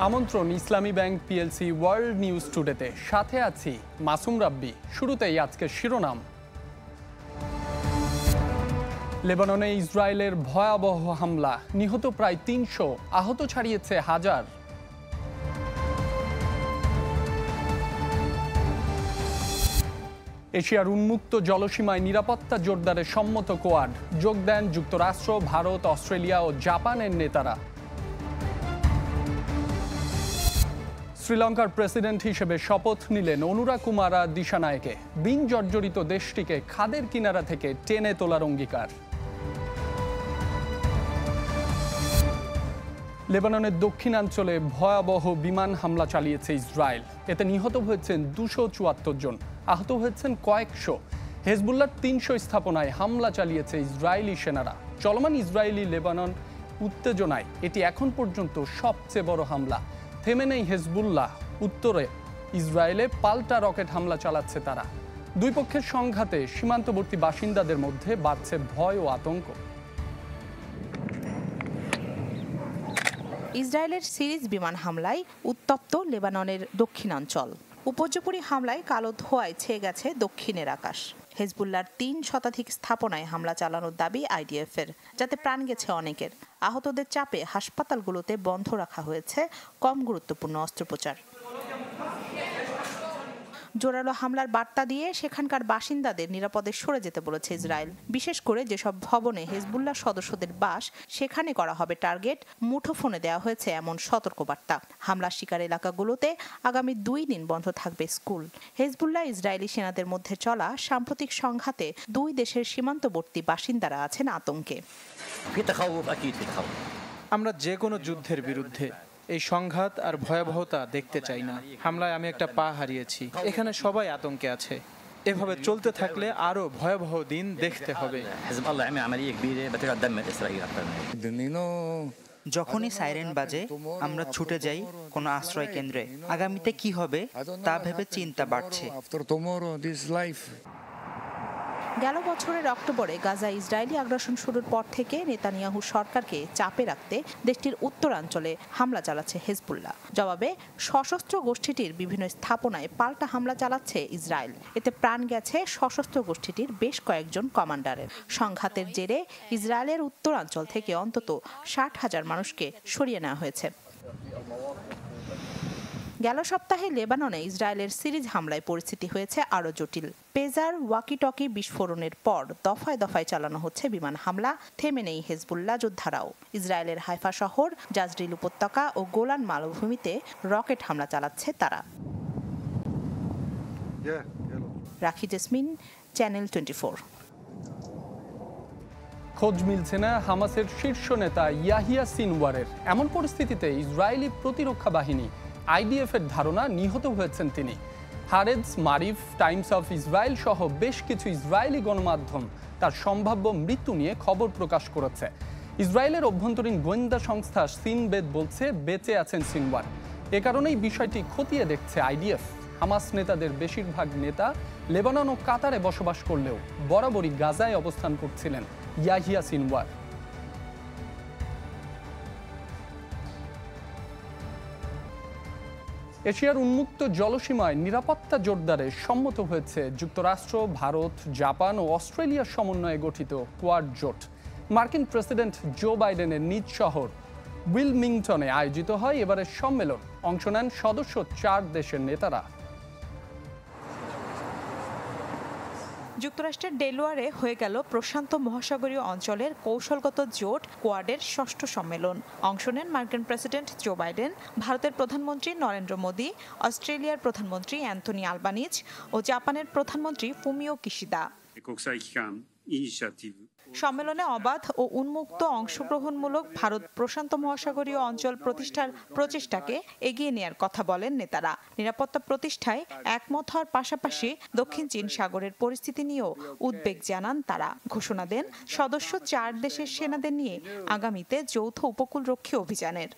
আমন্ত্রণ ইসলামী bank PLC world news টুডেতে। সাথে আছি মাসুম রাব্বি। শুরুতেই আজকের শিরোনাম। লেবাননে ইসরায়েলের ভয়াবহ হামলা, নিহত প্রায় ৩০০, আহত ছাড়িয়েছে হাজার। এশিয়ার উন্মুক্ত জলসীমায় নিরাপত্তা জোরদারে সম্মত কোয়াড, যোগ দেন যুক্তরাষ্ট্র, ভারত, অস্ট্রেলিয়া ও জাপানের নেতারা। শ্রীলঙ্কার প্রেসিডেন্ট হিসেবে শপথ নিলেন অনুরা কুমারা দিশানায়েকে। বিন জর্জরিত দেশটিকে খাদের কিনারা থেকে টেনে তোলার অঙ্গীকার। লেবাননের দক্ষিণাঞ্চলে ভয়াবহ বিমান হামলা চালিয়েছে ইসরায়েল। এতে নিহত হয়েছেন ২৭৪ জন, আহত হয়েছেন কয়েকশো। হেজবুল্লাহর ৩০০ স্থাপনায় হামলা চালিয়েছে ইসরায়েলি সেনারা। চলমান ইসরায়েলি লেবানন উত্তেজনায় এটি এখন পর্যন্ত সবচেয়ে বড় হামলা। থেমে নেই হেজবুল্লাহ, উত্তরে ইসরায়েলে পাল্টা রকেট হামলা চালাচ্ছে তারা। দুই পক্ষের সংঘাতে সীমান্তবর্তী বাসিন্দাদের মধ্যে বাড়ছে ভয় ও আতঙ্ক। ইসরায়েলের সিরিজ বিমান হামলায় উত্তপ্ত লেবাননের দক্ষিণাঞ্চল। উপর্যুপরি হামলায় কালো ধোঁয়ায় ছেয়ে গেছে দক্ষিণের আকাশ। হেজবুল্লাহর ৩ শতাধিক স্থাপনায় হামলা চালানোর দাবি আইডিএফের, যাতে প্রাণ গেছে অনেকের। আহতদের চাপে হাসপাতালগুলোতে বন্ধ রাখা হয়েছে কম গুরুত্বপূর্ণ অস্ত্রোপচার। জোরালো হামলার বার্তা দিয়ে সেখানকার বাসিন্দাদের নিরাপদে সরে যেতে বলেছে ইসরায়েল। বিশেষ করে যেসব ভবনে হেজবুল্লাহ সদস্যদের বাস, সেখানে করা হবে টার্গেট। মুঠোফোনে দেওয়া হয়েছে এমন সতর্কবার্তা। হামলার শিকার এলাকাগুলোতে আগামী ২ দিন বন্ধ থাকবে স্কুল। হেজবুল্লাহ ইসরায়েলি সেনাদের মধ্যে চলা সাম্প্রতিক সংঘাতে দুই দেশের সীমান্তবর্তী বাসিন্দারা আছেন আতঙ্কে। আমরা যে কোনো যুদ্ধের বিরুদ্ধে। এই সংঘাত আর ভয়াবহতা দেখতে চাই না। হামলায় আমি একটা পা হারিয়েছি। এখানে সবাই আতঙ্কে আছে। এভাবে চলতে থাকলে আরো ভয়াবহ দিন দেখতে হবে। যখনই সাইরেন বাজে আমরা ছুটে যাই কোনো আশ্রয় কেন্দ্রে। আগামীতে কি হবে তা ভেবে চিন্তা বাড়ছে। গেল বছরের অক্টোবরে গাজা ইসরায়েলি আগ্রাসন শুরুর পর থেকে নেতানিয়াহু সরকারকে চাপে রাখতে দেশটির উত্তরাঞ্চলে হামলা চালাচ্ছে হেজবুল্লাহ। জবাবে সশস্ত্র গোষ্ঠীটির বিভিন্ন স্থাপনায় পাল্টা হামলা চালাচ্ছে ইসরায়েল। এতে প্রাণ গেছে সশস্ত্র গোষ্ঠীটির বেশ কয়েকজন কমান্ডারের। সংঘাতের জেরে ইসরায়েলের উত্তরাঞ্চল থেকে অন্তত ৬০,০০০ মানুষকে সরিয়ে নেওয়া হয়েছে। গেল সপ্তাহে লেবাননে ইসরায়েলের সিরিজ হামলায় পরিস্থিতি হয়েছে আরও জটিল। পেজার ওয়াকিটকি বিস্ফোরণের পর দফায় দফায় চালানো হচ্ছে বিমান হামলা। থেমে নেই হেজবুল্লাহ যোদ্ধারাও। ইসরায়েলের হাইফা শহর, জাজরিল উপত্যকা ও গোলান মালভূমিতে রকেট হামলা চালাচ্ছে তারা। রাখি জেসমিন, চ্যানেল 24। খোঁজ মিলছে না হামাসের শীর্ষ নেতা ইয়াহিয়া সিনওয়ারের। এমন পরিস্থিতিতে ইসরায়েলি প্রতিরক্ষা বাহিনী আইডিএফের ধারণা নিহত হয়েছেন তিনি। হারেজ, মারিফ, টাইমস অফ ইসরায়েল সহ বেশ কিছু ইসরায়েলি গণমাধ্যম তার সম্ভাব্য মৃত্যু নিয়ে খবর প্রকাশ করেছে। ইসরায়েলের অভ্যন্তরীণ গোয়েন্দা সংস্থা সিনবেদ বলছে বেঁচে আছেন সিনওয়ার। এ কারণেই বিষয়টি খতিয়ে দেখছে আইডিএফ। হামাস নেতাদের বেশিরভাগ নেতা লেবানন ও কাতারে বসবাস করলেও বরাবরই গাজায় অবস্থান করছিলেন ইয়াহিয়া সিনওয়ার। এশিয়ার উন্মুক্ত জলসীমায় নিরাপত্তা জোরদারে সম্মত হয়েছে যুক্তরাষ্ট্র, ভারত, জাপান ও অস্ট্রেলিয়ার সমন্বয়ে গঠিত কোয়াড জোট। মার্কিন প্রেসিডেন্ট জো বাইডেনের নিজ শহর উইলমিংটনে আয়োজিত হয় এবারের সম্মেলন। অংশ নেন সদস্য 4 দেশের নেতারা। যুক্তরাষ্ট্রের ডেলওয়ারে হয়ে গেল প্রশান্ত মহাসাগরীয় অঞ্চলের কৌশলগত জোট কোয়াডের ৬ষ্ঠ সম্মেলন। অংশ নেন মার্কিন প্রেসিডেন্ট জো বাইডেন, ভারতের প্রধানমন্ত্রী নরেন্দ্র মোদী, অস্ট্রেলিয়ার প্রধানমন্ত্রী অ্যান্থনি আলবানিজ ও জাপানের প্রধানমন্ত্রী ফুমিও কিশিদা। সম্মেলনে অবাধ ও উন্মুক্ত অংশগ্রহণমূলক ভারত প্রশান্ত মহাসাগরীয় অঞ্চল প্রতিষ্ঠার প্রচেষ্টাকে এগিয়ে নেয়ার কথা বলেন নেতারা। নিরাপত্তা প্রতিষ্ঠায় একমত হওয়ার পাশাপাশি দক্ষিণ চীন সাগরের পরিস্থিতি নিয়েও উদ্বেগ জানান তারা। ঘোষণা দেন সদস্য 4 দেশের সেনাদের নিয়ে আগামীতে যৌথ উপকূলরক্ষী অভিযানের।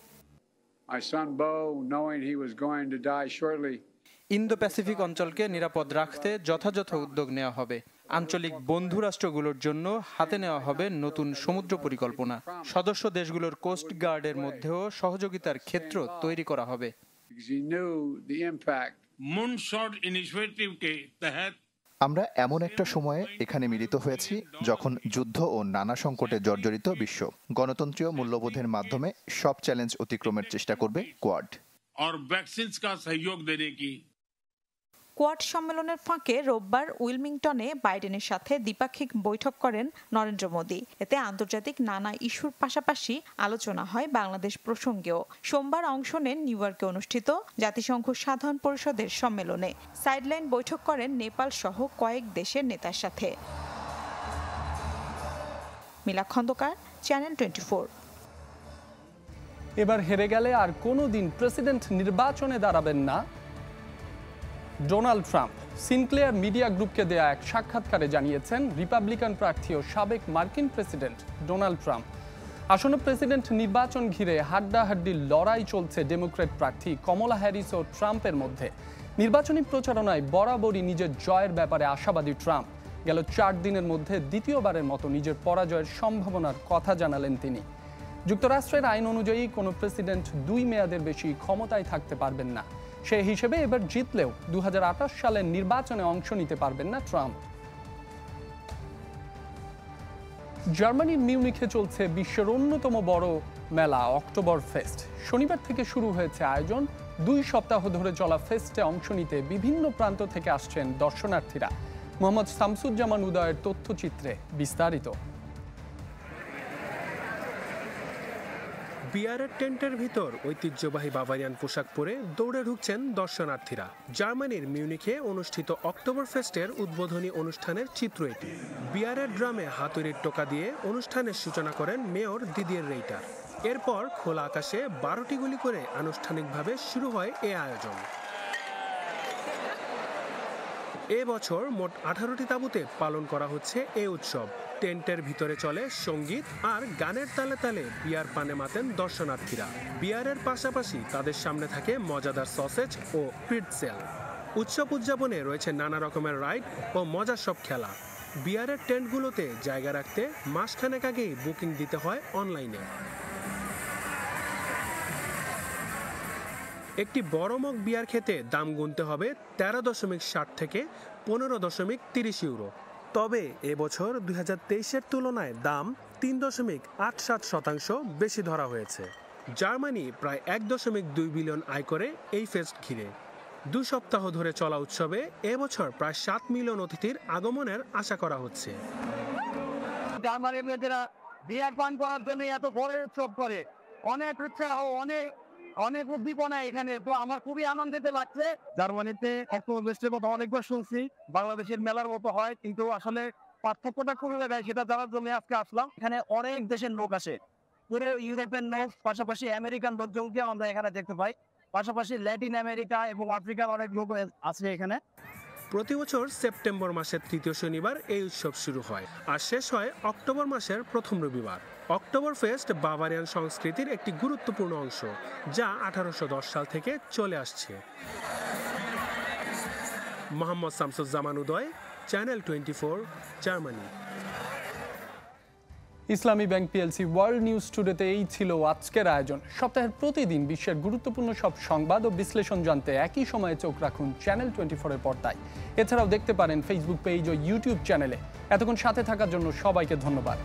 ইন্দো প্যাসিফিক অঞ্চলকে নিরাপদ রাখতে যথাযথ উদ্যোগ নেওয়া হবে। আঞ্চলিক বন্ধু রাষ্ট্রগুলোর জন্য হাতে নেওয়া হবে নতুন সমুদ্র পরিকল্পনা। সদস্য দেশগুলোর কোস্ট গার্ডের মধ্যেও সহযোগিতার ক্ষেত্র তৈরি করা হবে। মুনশট ইনিশিয়েটিভ के तहत আমরা এমন একটা সময়ে এখানে মিলিত হয়েছি যখন যুদ্ধ ও নানা সংকটে জর্জরিত বিশ্ব গণতন্ত্রীয় মূল্যবোধের মাধ্যমে সব চ্যালেঞ্জ অতিক্রমের চেষ্টা করবে কোয়াড। और वैक्सीन का सहयोग देने की। কোয়াড সম্মেলনের ফাঁকে রোববার উইলমিংটনে বাইডেনের সাথে দ্বিপাক্ষিক বৈঠক করেন নরেন্দ্র মোদী। এতে আন্তর্জাতিক নানা ইস্যুর পাশাপাশি আলোচনা হয় বাংলাদেশ প্রসঙ্গেও। সোমবার অংশ নেন নিউ ইয়র্কে অনুষ্ঠিত জাতিসংঘ সাধারণ পরিষদের সম্মেলনে। সাইডলাইন বৈঠক করেন নেপাল সহ কয়েক দেশের নেতার সাথে। মিলা খন্দকার, চ্যানেল 24। এবার হেরে গেলে আর কোনোদিন প্রেসিডেন্ট নির্বাচনে দাঁড়াবেন না ডোনাল্ড ট্রাম্প। সিনক্লেয়ার মিডিয়া গ্রুপকে দেয়া এক সাক্ষাৎকারে জানিয়েছেন রিপাবলিকান প্রার্থী ও সাবেক মার্কিন প্রেসিডেন্ট ডোনাল্ড ট্রাম্প। আসন্ন প্রেসিডেন্ট নির্বাচন ঘিরে হাড্ডাহাড্ডি লড়াই চলছে ডেমোক্র্যাট প্রার্থী কমলা হ্যারিস ও ট্রাম্পের মধ্যে। নির্বাচনী প্রচারণায় বরাবরই নিজের জয়ের ব্যাপারে আশাবাদী ট্রাম্প। গেল 4 দিনের মধ্যে দ্বিতীয়বারের মতো নিজের পরাজয়ের সম্ভাবনার কথা জানালেন তিনি। যুক্তরাষ্ট্রের আইন অনুযায়ী কোনো প্রেসিডেন্ট 2 মেয়াদের বেশি ক্ষমতায় থাকতে পারবেন না। সেই হিসেবে এবার জিতলেও 2028 সালের নির্বাচনে অংশ নিতে পারবেন না ট্রাম্প। জার্মানির মিউনিখে চলছে বিশ্বের অন্যতম বড় মেলা অক্টোবর ফেস্ট। শনিবার থেকে শুরু হয়েছে আয়োজন। 2 সপ্তাহ ধরে চলা ফেস্টে অংশ নিতে বিভিন্ন প্রান্ত থেকে আসছেন দর্শনার্থীরা। মোহাম্মদ শামসুজ্জামান উদয়ের তথ্যচিত্রে বিস্তারিত। বিয়ারের টেন্টের ভিতর ঐতিহ্যবাহী বাভারিয়ান পোশাক পরে দৌড়ে ঢুকছেন দর্শনার্থীরা। জার্মানির মিউনিখে অনুষ্ঠিত অক্টোবর ফেস্টের উদ্বোধনী অনুষ্ঠানের চিত্র এটি। বিয়ারের ড্রামে হাতুড়ির টোকা দিয়ে অনুষ্ঠানের সূচনা করেন মেয়র দিদিয়ের রেইটার। এরপর খোলা আকাশে 12টি গুলি করে আনুষ্ঠানিকভাবে শুরু হয় এ আয়োজন। এবছর মোট 18টি তাঁবুতে পালন করা হচ্ছে এ উৎসব। টেন্টের ভিতরে চলে সঙ্গীত আর গানের তালে তালে বিয়ার পানে মাতেন দর্শনার্থীরা। বিয়ারের পাশাপাশি তাদের সামনে থাকে মজাদার সসেজ ও প্রিটজেল। উৎসব উদযাপনে রয়েছে নানা রকমের রাইড ও মজার সব খেলা। বিয়ারের টেন্টগুলোতে জায়গা রাখতে মাসখানেক আগেই বুকিং দিতে হয় অনলাইনে। একটি বড় মগ বিয়ার খেতে দাম গুনতে হবে 13.60 থেকে 15.30 ইউরো। তবে এবছর 2023-এর তুলনায় দাম 3.87% বেশি ধরা হয়েছে। জার্মানি প্রায় 1.2 বিলিয়ন আয় করে এই ফেস্ট ঘিরে। 2 সপ্তাহ ধরে চলা উৎসবে এবছর প্রায় 7 মিলিয়ন অতিথির আগমনের আশা করা হচ্ছে। জার্মানির মেয়েরা বিয়ার পান করার জন্য এত বড় উৎসব করে, অনেক উৎসাহ, অনেক উদ্দীপনা এখানে। তো আমার খুবই আনন্দিত লাগছে। জার্মানিতে অক্টোবর ফেস্টের কথা অনেকবার শুনছি, বাংলাদেশের মেলার মতো হয়, কিন্তু আসলে পার্থক্যটা কোন জায়গায় সেটা জানার জন্য আজকে আসলাম। এখানে অনেক দেশের লোক আসে, পুরো ইউরোপের লোক, পাশাপাশি আমেরিকান লোকজনকে আমরা এখানে দেখতে পাই, পাশাপাশি ল্যাটিন আমেরিকা এবং আফ্রিকার অনেক লোক আছে এখানে। প্রতি বছর সেপ্টেম্বর মাসের 3য় শনিবার এই উৎসব শুরু হয় আর শেষ হয় অক্টোবর মাসের প্রথম রবিবার। অক্টোবর ফেস্ট বাভারিয়ান সংস্কৃতির একটি গুরুত্বপূর্ণ অংশ, যা 1810 সাল থেকে চলে আসছে। মোহাম্মদ শামসুজ্জামান উদয়, চ্যানেল 24, জার্মানি। ইসলামী ব্যাংক পিএলসি ওয়ার্ল্ড নিউজ টুডেতে এই ছিল আজকের আয়োজন। সপ্তাহের প্রতিদিন বিশ্বের গুরুত্বপূর্ণ সব সংবাদ ও বিশ্লেষণ জানতে একই সময়ে চোখ রাখুন চ্যানেল 24-এর পর্দায়। এছাড়াও দেখতে পারেন ফেসবুক পেজ ও ইউটিউব চ্যানেলে। এতক্ষণ সাথে থাকার জন্য সবাইকে ধন্যবাদ।